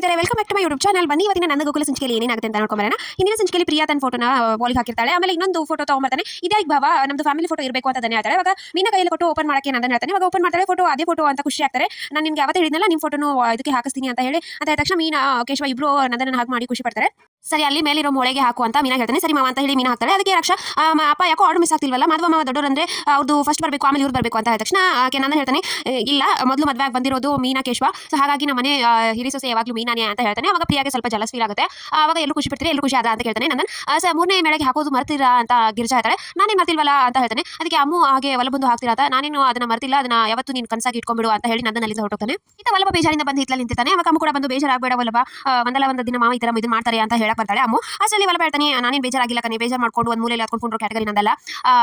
ಸ್ನೇಹಿತರೆ, welcome back to my YouTube channel. ಬನ್ನಿ ಇವತ್ತಿನ ನನ್ನ ಗೋಕುಲ ಸಂಚಿಕೆಯಲ್ಲಿ ಏನಾಗುತ್ತೆ ಅಂತ ನೋಡ್ಕೊಂಬರೋಣ. ಹಿಂದಿನ ಸಂಚಿಕೆಯಲ್ಲಿ ಪ್ರಿಯಾ ತನ್ನ ಫೋಟೋನ ವಾಲ್ಗೆ ಹಾಕಿರ್ತಾಳೆ. ಆಮೇಲೆ ಇನ್ನೊಂದು ಫೋಟೋ ತಗೊಂಡ್ಬರ್ತಾನೆ. ಇದೇ ಭಾವ ನಮ್ದು ಫ್ಯಾಮಿಲಿ ಫೋಟೋ ಇರಬೇಕು ಅಂತ ಹೇಳ್ತಾಳೆ. ಇವಾಗ ಮೀನ ಕೈಯಲ್ಲಿ ಕೊಟ್ಟು ಓಪನ್ ಮಾಡಕ್ಕೆ ನಾನು ಹೇಳ್ತಾನೆ. ಇವಾಗ ಓಪನ್ ಮಾಡ್ತಾಳೆ, ಫೋಟೋ ಅದೇ ಫೋಟೋ ಅಂತ ಖುಷಿ ಆಗ್ತಾರೆ. ನಾನು ನಿನ್ಗೆ ಯಾವತ್ತೂ ಹೇಳಿದ್ನಲ್ಲ ನಿಮ್ಮ ಫೋಟೋನು ಇದಕ್ಕೆ ಹಾಕಿಸ್ತೀನಿ ಅಂತ ಹೇಳಿ ಅಂತ ಹೇಳಿದ ತಕ್ಷಣ ಮೀನಾ ಕೇಶವ ಇಬ್ರು ನಂದನ ಹಾಗೆ ಮಾಡಿ ಖುಷಿ ಪಡ್ತಾರೆ. ಸರಿ, ಅಲ್ಲಿ ಮೇಲಿರೋ ಮೊಳೆಗೆ ಹಾಕು ಅಂತ ಮೀನಾ ಹೇಳ್ತಾನೆ. ಸರಿ ಮಾವ ಅಂತ ಹೇಳಿ ಮೀನಾ ಹಾಕ್ತಾಳೆ. ಅದಕ್ಕೆ ರಕ್ಷಾ ಅಪ್ಪ ಯಾಕೋ ಆರ್ಡರ್ ಮಿಸ್ ಆಗ್ತಿಲ್ವಲ್ಲ, ಮಾಧವ ಮಾವ ದೊಡ್ಡವರು ಅಂದ್ರೆ ಅವ್ರದ್ದು ಫಸ್ಟ್ ಬರಬೇಕು ಆಮೇಲೆ ಇವ್ರು ಬರಬೇಕು ಅಂತ ಹೇಳಿದ ತಕ್ಷಣ ನಂದನ ಹೇಳ್ತಾನೆ, ಇಲ್ಲ ಮೊದಲು ಮದುವೆ ಆಗಿ ಬಂದಿರೋದು ಮೀನಾ ಕೇಶವ, ಸೊ ಹಾಗಾಗಿ ನಮ್ಮ ಮನೆ ಹಿರಿಸೊಸೆ ಯಾವಾಗಲೂ ಮೀನಾನೇ ಅಂತ ಹೇಳ್ತಾನೆ. ಅವಾಗ ಪ್ರಿಯಾಗೆ ಸ್ವಲ್ಪ ಜಲಸ್ ಫೀಲ್ ಆಗುತ್ತೆ. ಅವಾಗ ಎಲ್ಲೂ ಖುಷಿ ಪಡ್ತೀರಿ, ಎಲ್ಲೂ ಖುಷಿ ಆದ ಅಂತ ಹೇಳ್ತಾನೆ. ನಂದನ್ ಮೂರನೇ ಮೇಳೆಗೆ ಹಾಕೋದು ಮರ್ತೀರಾ ಅಂತ ಗಿರ್ಜಾ ಹೇಳ್ತಾಳೆ. ನಾನೇನು ಮರ್ತಿಲ್ವಲ್ಲ ಅಂತ ಹೇಳ್ತಾನೆ. ಅದಕ್ಕೆ ಅಮ್ಮು ಹಾಗೆ ಒಲಬಂದು ಹಾಕ್ತಿರಾ ಅಂತ, ನಾನೇನು ಅದನ್ನ ಮರ್ತಿಲ್ಲ, ಅದನ್ನ ಯಾವತ್ತು ನೀನು ಕನಸಾಗಿ ಇಟ್ಕೊಂಡ್ಬಿಡು ಅಂತ ಹೇಳಿ ನಂದನ್ ಅಲ್ಲಿಂದ ಹೊರಟೋಗ್ತಾನೆ. ಇತ್ತ ವಲ್ಲಭ ಬೇಜಾರಿಂದ ಬಂದು ಹಿತ್ತಲಲ್ಲಿ ನಿಂತಿರ್ತಾನೆ. ಅವಾಗ ಅಮ್ಮು ಕೂಡ ಬಂದು ಬೇಜಾರಾಗಬೇಡ ವಲ್ಲಭ, ಒಂದು ದಿನ ಮಾವ ಈ ತರ ಇದನ್ನ ಮಾಡ್ತಾರೆ ಅಂತ ಹೇಳಕ್ ಬರ್ತಾಳೆ ಅಮ್ಮು. ಅಷ್ಟರಲ್ಲಿ ವಲ್ಲಭ ಹೇಳ್ತಾನೆ, ನಾನೇನು ಬೇಜಾರಾಗಿಲ್ಲ ಕಣೆ, ಬೇಜಾರು ಮಾಡ್ಕೊಂಡು ಒಂದು ಮೂಲೆಯಲ್ಲಿ ಹಾಕೊಂಡು ಕ್ಯಾಟಗರಿ ನಂದಲ್ಲ.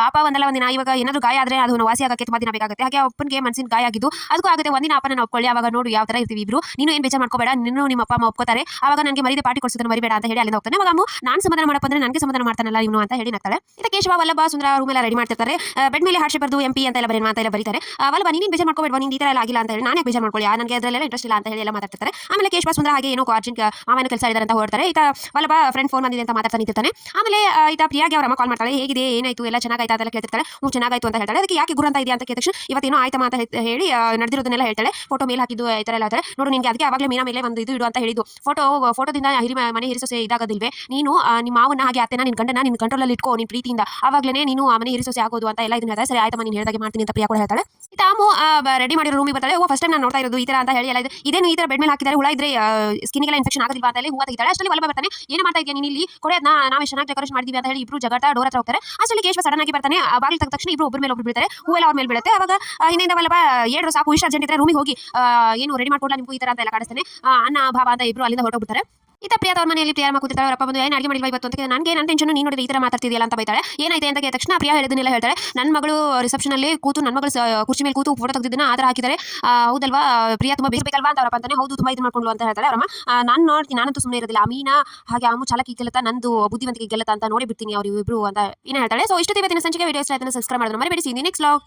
ಅಪ್ಪ ಒಂದಲ್ಲ ಒಂದಿನ ಇವಾಗ ಏನಾದ್ರು ಗಾಯ ಆದ್ರೆ ಅದು ವಾಸಿ ಆಗಕ್ಕೆ ತುಂಬಾ ದಿನ ಬೇಕಾಗುತ್ತೆ. ಹಾಗೆ ಅಪ್ಪನಿಗೆ ಮನಸ್ಸಿನ ಗಾಯ ಆಗಿದ್ದು ಅದಕ್ಕೂ ಆಗುತ್ತೆ, ಒಂದಿನ ಅಪ್ಪನ ಒಪ್ಕೊಳ್ಳಿ, ಅವಾಗ ನೋಡು ಯಾವ ತರ ಇರ್ತೀವಿ ಇಬ್ರು, ನೀನು ಏನು ಬೇಜಾರು ಮಾಡ್ಕೋಬೇಡ, ನೀನು ನಿಮ್ಮ ಅಪ್ಪ ಅಮ್ಮ ಒಪ್ಕೋತಾರೆ, ಅವಾಗ ನನಗೆ ಮರಿದೆ ಪಾರ್ಟಿ ಕೊಡ್ಸೋದನ್ನ ಮರಿಬೇಡ ಅಂತ ಹೇಳಿ ಅಲ್ಲಿಂದ ಹೋಗ್ತಾನೆ. ಅವಾಗ ಅಮ್ಮು ನಾನು ಸಮಾಧಾನ ಮಾಡಪ್ಪ ಅಂದ್ರೆ ನನಗೆ ಸಮಾಧಾನ ಮಾಡ್ತಾನಲ್ಲ ಇವನು ಅಂತ ಹೇಳಿ ನಗ್ತಾಳೆ. ಇತ್ತ ಕೇಶವ ವಲ್ಲಭ ಸುಂದರ ರೂಮ್ ಎಲ್ಲ ರೆಡಿ ಮಾಡ್ತಿರ್ತಾರೆ. ಬೆಡ್ ಮೇಲೆ ಹಾರ್ಷೆ ಬರ್ದು MP ಅಂತ ಎಲ್ಲ ಬರೀ ಬರೀತಾರೆ. ವಲ್ಲಭ ನೀನು ಬೇಜಾರು ಮಾಡ್ಕೋಬೇಡ, ನೀನು ಈ ತರ ಎಲ್ಲ ಆಗಿಲ್ಲ ಅಂತ ಹೇಳಿ ನಾನೇ ಬೇಜಾರು ಮಾಡ್ಕೊಳ್ಳಿ, ನನಗೆ ಅದರಲ್ಲೆಲ್ಲ ಇಂಟ್ರೆಸ್ಟ್ ಇಲ್ಲ ಅಂತ ಹೇಳಿ ಎಲ್ಲ ಮಾತಾಡ್ತಾರೆ. ಆಮೇಲೆ ಕೇಶವ ಸುಂದರ ಹಾಗೆ ಏನೋ ಅರ್ಜೆಂಟ್ ಮಾವನ ಕೆಲಸ ಇದ್ದಾರೆ ಅಂತ ಹೊರಡ್ತಾರೆ. ಇತ್ತ ವಲ್ಲಭ ಫ್ರೆಂಡ್ ಫೋನ್ ಬಂದಿದೆ ಅಂತ ಮಾತಾಡ್ತಾ ನಿಂತಿರ್ತಾನೆ. ಆಮೇಲೆ ಇತ್ತ ಪ್ರಿಯಾಗೆ ಅವರ ಅಮ್ಮ ಕಾಲ್ ಮಾಡ್ತಾಳೆ, ಹೇಗಿದೆ ಏನಾಯ್ತು ಎಲ್ಲ ಚೆನ್ನಾಗಾಯ್ತಾ ಅಂತ ಕೇಳ್ತಿರ್ತಾಳೆ. ಚೆನ್ನಾಗಾಯ್ತು ಅಂತ ಹೇಳ್ತಾಳೆ. ಅದಕ್ಕೆ ಯಾಕೆ ಗುರು ಅಂತ ಇದೆಯಾ ಅಂತ ಕೇಳಿದ ತಕ್ಷಣ ಇವತ್ತೇನೋ ಆಯ್ತಮ್ಮ ಅಂತ ಹೇಳಿ ನಡೆದಿರೋದನ್ನೆಲ್ಲ ಹೇಳ್ತಾಳೆ. ಫೋಟೋ ಮೇಲೆ ಹಾಕಿದ್ದು ಈ ತರ ಎಲ್ಲ ಹೇಳ್ತಾಳೆ. ನೋಡು ನಿನ್ಗೆ ಅದಕ್ಕೆ ಅವಾಗಲೇ ಮೀನಾ ಮೇಲೆ ಒಂದು ಇದು ಇಡು ಅಂತ ಹೇಳಿದ್ದು, ಫೋಟೋದಿಂದ ಮನೆ ಹಿರಿಸೊಸೆ ಇದಾಗೋದಿಲ್ವೇ, ನೀನು ನಿಮ್ಮ ಮಾವನ ಹಾಗೆ ಅತ್ತೆನ ನಿನ್ನ ಗಂಡನ ನಿನ್ನ ಕಂಟ್ರೋಲಲ್ಲಿ ಇಟ್ಕೋ, ನಿನ್ನ ಪ್ರೀತಿಯಿಂದ, ಅವಾಗಲೇ ನೀನು ಮನೆ ಹಿರಿಸೊಸೆ ಆಗೋದು ಅಂತ ಎಲ್ಲ ಇದನ್ನ ಹೇಳ್ತಾರೆ. ಸರಿ ಆಯ್ತಮ್ಮ ನೀನು ಹೇಳ್ದಾಗೆ ಮಾಡ್ತೀನಿ ಅಂತ ಪ್ರಿಯಾ ಕೂಡ ಹೇಳ್ತಾಳೆ. ತಾಮು ರೆಡಿ ಮಾಡಿರೋ ರೂಮಿಗೆ ಬರ್ತಾಳೆ. ಫಸ್ಟ್ ಟೈಮ್ ನಾನು ನೋಡ್ತಾ ಇರೋದು ಈ ತರ ಅಂತ ಹೇಳಿ ಎಲ್ಲ ಇದೇನು ಈ ತರ ಬೆಡ್ ಮೇಲೆ ಹಾಕಿದ್ದಾರೆ, ಹುಳ ಇದ್ರೆ ಸ್ಕಿನ್ಗೆಲ್ಲ ಇನ್ಫೆಕ್ಷನ್ ಆಗೋದಿಲ್ವಾ ಅಂತ ಹೇಳಿ ಹೂವ ತೆಗಿತಾಳೆ. ಅಷ್ಟರಲ್ಲಿ ವಲ್ಲಭ ಬರ್ತಾನೆ. ಏನು ಮಾಡ್ತಾ ಇದೆಯಾ ನೀನು ಇಲ್ಲಿ, ಕೊಡೋದನ್ನ ನಾವು ಚೆನ್ನಾಗಿ ಡೆಕೋರೇಟ್ ಮಾಡಿದೀವಿ ಅಂತ ಹೇಳಿ ಇಬ್ರು ಜಗಳ ಡೋರ್ ಹತ್ರ ಹೋಗ್ತಾರೆ. ಅಷ್ಟರಲ್ಲಿ ಕೇಶವ ಸಡನ್ ಆಗಿ ಬರ್ತಾನೆ. ಬಾಗಿಲು ತೆಗೆದ ತಕ್ಷಣ ಇಬ್ರು ಒಬ್ಬರ ಮೇಲೆ ಒಬ್ರು ಬೀಳ್ತಾರೆ. ಹೂವೆಲ್ಲ ಅವ್ರ ಮೇಲೆ ಬೀಳುತ್ತೆ. ಅವಾಗ ಹಿಂದಿಂದ ವಲ್ಲಭ ಏಳು ಸಾಕು, ಇಷ್ಟು ಅರ್ಜೆಂಟ್ ಇದ್ರೆ ರೂಮಿಗೆ ಹೋಗಿ ಏನು ರೆಡಿ ಮಾಡ್ಕೊಡ್ಲಾ ನಿಮ್ಗೂ ಈ ತರ ಅಂತ ಎಲ್ಲ ಕಾಣಿಸ್ತಾನೆ. ಅಣ್ಣ ಭಾವ ಅಂತ ಇಬ್ರು ಅಲ್ಲಿಂದ ಹೊರಟೋಗ್ಬಿಡ್ತಾರೆ. ಇತ್ತ ಪ್ರಿಯಾ ಅವ್ರ ಮನೆಯಲ್ಲಿ ಪ್ರಿಯಾ ಕೂತಿರ್ತಾಳೆ. ಅವರಪ್ಪ ಬಂದು ಏನು ಅಡಿಗೆ ಮಾಡಿಲ್ವಾ ಇವತ್ತು ಅಂತ ನನಗೆ ನನ್ನ ಟೆನ್ಷನ್, ನೀನು ನೋಡಿದ್ರೆ ಈ ತರ ಮಾತಾಡ್ತಿದೆಯಲ್ಲ ಅಂತ ಬೈತಾಳೆ. ಏನಾಯ್ತು ಅಂತ ಕೇಳಿದ ತಕ್ಷಣ ಪ್ರಿಯಾ ಹೇಳಿದನ್ನೆಲ್ಲ ಹೇಳ್ತಾಳೆ. ನನ್ನ ಮಗಳು ರಿಸೆಪ್ಷನ್ ಅಲ್ಲಿ ಕೂತು ನನ್ನ ಮಗಳು ಕುರ್ಚಿ ಮೇಲೆ ಕೂತು ಫೋಟೋ ತೆಗೆದಿದ್ದನ್ನ ಆಧಾರ ಹಾಕಿದ್ದಾರೆ, ಹೌದಲ್ವಾ ಪ್ರಿಯಾ ತುಂಬಾ ಬೇಕಲ್ವಾ ಅಂತ ಅವರಪ್ಪ ಅಂತಾನೆ. ಹೌದು ತುಂಬಾ ಇದು ಮಾಡ್ಕೊಂಡು ಅಂತ ಹೇಳ್ತಾಳೆ ಅವರಮ್ಮ. ನಾನು ನೋಡ್ತೀನಿ, ನಾನಂತೂ ಸುಮ್ಮನೆ ಇರೋದಿಲ್ಲ, ಮೀನಾ ಹಾಗೆ ಅಮ್ಮು ಚಾಲಕಿ ಗೆಲ್ಲತ್ತ, ನಂದು ಬುದ್ಧಿವಂತಿಕೆ ಗೆಲ್ಲತ್ತ ಅಂತ ನೋಡಿ ಬಿಡ್ತೀನಿ ಅವ್ರು ಇಬ್ರು ಅಂತ ಏನು ಹೇಳ್ತಾಳೆ. ಸೊ ಇಷ್ಟು ಇವತ್ತಿನ ಸಂಚಿಕೆ ವಿಡಿಯೋ ಇಷ್ಟ ಆಯ್ತು, ಸಬ್ಸ್ಕ್ರೈಬ್ ಮಾಡೋದು ಮರಿಬೇಡಿ. Next vlog.